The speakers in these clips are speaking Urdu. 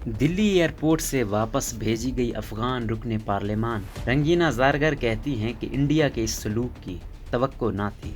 دلی ایئرپورٹ سے واپس بھیجی گئی افغان رکن پارلیمان رنگینہ زارگر کہتی ہیں کہ انڈیا کے اس سلوک کی توقع نہ تھی۔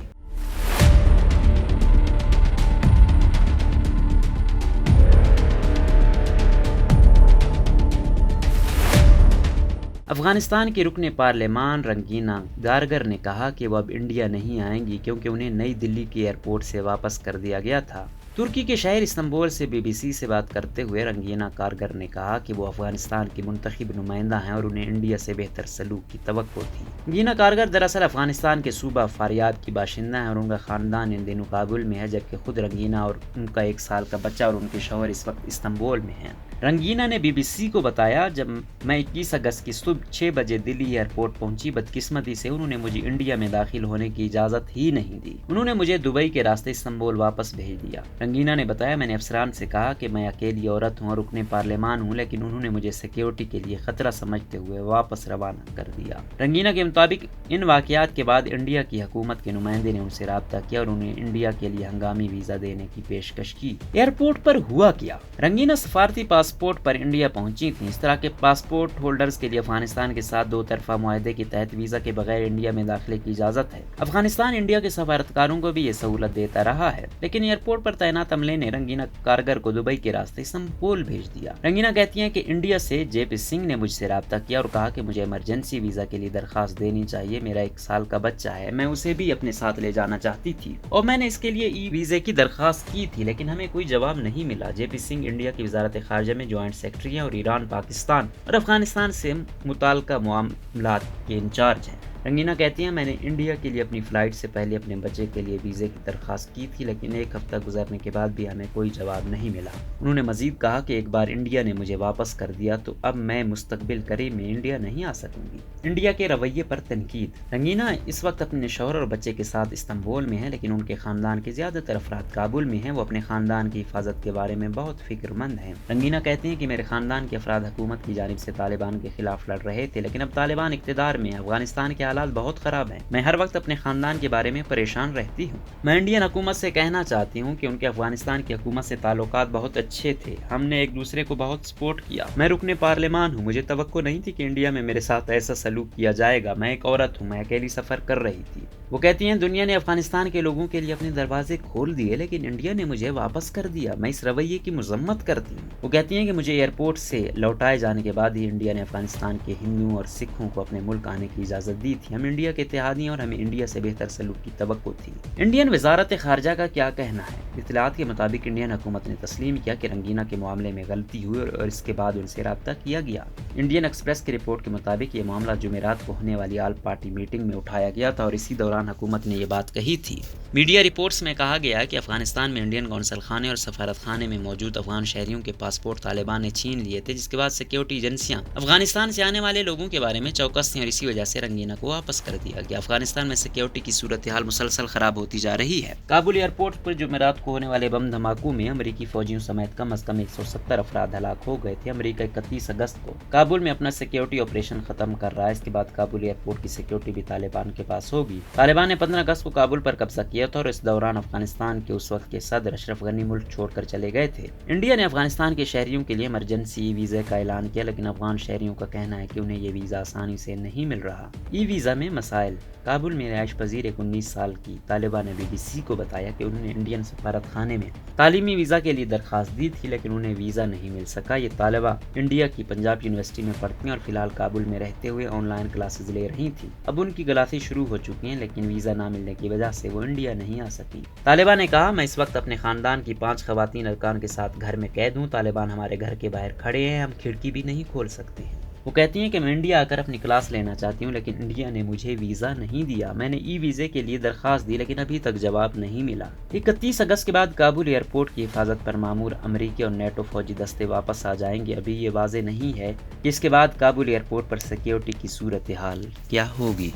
افغانستان کی رکن پارلیمان رنگینہ زارگر نے کہا کہ وہ اب انڈیا نہیں آئیں گی کیونکہ انہیں نئی دلی کے ایئرپورٹ سے واپس کر دیا گیا تھا۔ ترکی کے شہر استنبول سے بی بی سی سے بات کرتے ہوئے رنگینہ کارگر نے کہا کہ وہ افغانستان کی منتخب نمائندہ ہیں اور انہیں انڈیا سے بہتر سلوک کی توقع تھی۔ رنگینہ کارگر دراصل افغانستان کے صوبہ فاریاب کی باشندہ ہیں اور ان کا خاندان ان دنوں کابل میں ہے، جبکہ خود رنگینہ اور ان کا 1 سال کا بچہ اور ان کے شوہر اس وقت استنبول میں ہیں۔ رنگینہ نے بی بی سی کو بتایا، جب میں 21 اگست کی صبح 6 بجے دلی ایئرپورٹ پہنچی، بدقسمتی سے انہوں نے مجھے انڈیا میں داخل ہونے کی اجازت ہی نہیں دی۔ انہوں نے مجھے دبئی کے راستے استنبول واپس بھیج دیا۔ رنگینہ نے بتایا، میں نے افسران سے کہا کہ میں اکیلی عورت ہوں اور رکن پارلیمان ہوں، لیکن انہوں نے مجھے سیکیورٹی کے لیے خطرہ سمجھتے ہوئے واپس روانہ کر دیا۔ رنگینہ کے مطابق ان واقعات کے بعد انڈیا کی حکومت کے نمائندے نے ان سے رابطہ کیا اور انہیں انڈیا کے لیے ہنگامی ویزا دینے کی پیشکش کی۔ ایئرپورٹ پر ہوا کیا؟ رنگینہ سفارتی پاسپورٹ پر انڈیا پہنچی تھیں۔ اس طرح کے پاسپورٹ ہولڈرز کے لیے افغانستان کے ساتھ 2 طرفہ معاہدے کے تحت ویزا کے بغیر انڈیا میں داخلے کی اجازت ہے۔ افغانستان انڈیا کے سفارتکاروں کو بھی یہ سہولت دیتا رہا ہے، لیکن ایئرپورٹ پر تعینات عملے نے رنگینہ کارگر کو دبئی کے راستے استنبول بھیج دیا۔ رنگینہ کہتی ہیں کہ انڈیا سے جے پی سنگھ نے مجھ سے رابطہ کیا اور کہا کہ مجھے ایمرجنسی ویزا کے لیے درخواست دینی چاہیے، میرا 1 سال کا بچہ ہے، میں اسے بھی اپنے ساتھ لے جانا چاہتی تھی اور میں نے اس کے لیے ای ویزے کی درخواست کی تھی، لیکن ہمیں کوئی جواب نہیں ملا۔ جے پی سنگھ انڈیا کی وزارت خارجہ میں جوائنٹ سیکرٹری ہیں اور ایران، پاکستان اور افغانستان سے متعلقہ معاملات کے انچارج ہیں۔ رنگینہ کہتی ہیں، میں نے انڈیا کے لیے اپنی فلائٹ سے پہلے اپنے بچے کے لیے ویزے کی درخواست کی تھی، لیکن 1 ہفتہ گزرنے کے بعد بھی ہمیں کوئی جواب نہیں ملا۔ انہوں نے مزید کہا کہ ایک بار انڈیا نے مجھے واپس کر دیا تو اب میں مستقبل قریب میں انڈیا نہیں آ سکوں گی۔ انڈیا کے رویے پر تنقید۔ رنگینہ اس وقت اپنے شوہر اور بچے کے ساتھ استنبول میں ہیں، لیکن ان کے خاندان کے زیادہ تر افراد کابل میں ہیں۔ وہ اپنے خاندان کی حفاظت کے بارے میں بہت فکر مند ہیں۔ رنگینہ کہتے ہیں کہ میرے خاندان کے افراد حکومت کی جانب سے طالبان کے خلاف لڑ رہے تھے، لیکن اب طالبان اقتدار میں، افغانستان کے حالات بہت خراب ہیں۔ میں ہر وقت اپنے خاندان کے بارے میں پریشان رہتی ہوں۔ میں انڈین حکومت سے کہنا چاہتی ہوں کہ ان کے افغانستان کی حکومت سے تعلقات بہت اچھے تھے، ہم نے ایک دوسرے کو بہت سپورٹ کیا۔ میں رکن پارلیمان ہوں، مجھے توقع نہیں تھی کہ انڈیا میں میرے ساتھ ایسا سلوک کیا جائے گا۔ میں ایک عورت ہوں، میں اکیلی سفر کر رہی تھی۔ وہ کہتی ہیں، دنیا نے افغانستان کے لوگوں کے لیے اپنے دروازے کھول دیے، لیکن انڈیا نے مجھے واپس کر دیا۔ میں اس رویے کی مذمت کرتی ہوں۔ وہ کہتی ہیں کہ مجھے ایئرپورٹ سے لوٹائے جانے کے بعد ہی انڈیا نے افغانستان کے ہندوؤں اور سکھوں کو اپنے ملک آنے کی اجازت دی تھی۔ ہم انڈیا کے اتحادی ہیں اور ہمیں انڈیا سے بہتر سلوک کی توقع تھی۔ انڈین وزارت خارجہ کا کیا کہنا ہے؟ اطلاعات کے مطابق انڈین حکومت نے تسلیم کیا کہ رنگینہ کے معاملے میں غلطی ہوئی اور اس کے بعد ان سے رابطہ کیا گیا۔ انڈین ایکسپریس کی رپورٹ کے مطابق یہ معاملہ جمعرات کو ہونے والی آل پارٹی میٹنگ میں اٹھایا گیا تھا اور اسی دوران حکومت نے یہ بات کہی تھی۔ میڈیا رپورٹس میں کہا گیا کہ افغانستان میں انڈین قونصل خانے اور سفارت خانے میں موجود افغان شہریوں کے پاسپورٹ طالبان نے چھین لیے تھے، جس کے بعد سیکیورٹی ایجنسیاں افغانستان سے آنے والے لوگوں کے بارے میں چوکس تھیں اور اسی وجہ سے رنگینہ کو واپس کر دیا گیا۔ افغانستان میں سیکیورٹی کی صورتحال مسلسل خراب ہوتی جا رہی ہے۔ کابل ایئرپورٹ پر جمعرات کو ہونے والے بم دھماکوں میں امریکی فوجیوں سمیت کم از کم 170 افراد ہلاک ہو گئے تھے۔ امریکہ 31 اگست کو کابل میں اپنا سیکیورٹی آپریشن ختم کر رہا ہے۔ اس کے بعد کابل ایئرپورٹ کی سیکیورٹی بھی طالبان کے پاس ہوگی۔ طالبان نے 15 اگست کو کابل پر قبضہ کیا تھا اور اس دوران افغانستان کے اس وقت کے صدر اشرف غنی ملک چھوڑ کر چلے گئے تھے۔ انڈیا نے افغانستان کے شہریوں کے لیے ایمرجنسی ای ویزے کا اعلان کیا، لیکن افغان شہریوں کا کہنا ہے کہ انہیں یہ ویزا آسانی سے نہیں مل رہا۔ ای ویزا میں مسائل۔ کابل میں رہائش پذیر ایک 19 سال کی طالبہ نے بی بی سی کو بتایا کہ انہوں نے انڈین سفارت خانے میں تعلیمی ویزا کے لیے درخواست دی تھی، لیکن انہیں ویزا نہیں مل سکا۔ یہ طالبہ انڈیا کی پنجاب یونیورسٹی میں پڑھتی ہیں اور فی الحال کابل میں رہتے ہوئے آن لائن کلاسز لے رہی تھیں۔ اب ان کی کلاسیں شروع ہو چکی ہیں، لیکن ویزا نہ ملنے کی وجہ سے وہ انڈیا نہیں آ سکی۔ طالبہ نے کہا، میں اس وقت اپنے خاندان کی 5 خواتین ارکان کے ساتھ گھر میں قید ہوں۔ طالبان ہمارے گھر کے باہر کھڑے ہیں، ہم کھڑکی بھی نہیں کھول سکتے ہیں۔ وہ کہتی ہیں کہ میں انڈیا آ کر اپنی کلاس لینا چاہتی ہوں، لیکن انڈیا نے مجھے ویزا نہیں دیا۔ میں نے ای ویزے کے لیے درخواست دی، لیکن ابھی تک جواب نہیں ملا۔ 31 اگست کے بعد کابل ایئرپورٹ کی حفاظت پر مامور امریکی اور نیٹو فوجی دستے واپس آ جائیں گے۔ ابھی یہ واضح نہیں ہے کہ اس کے بعد کابل ایئرپورٹ پر سیکیورٹی کی صورتحال کیا ہوگی۔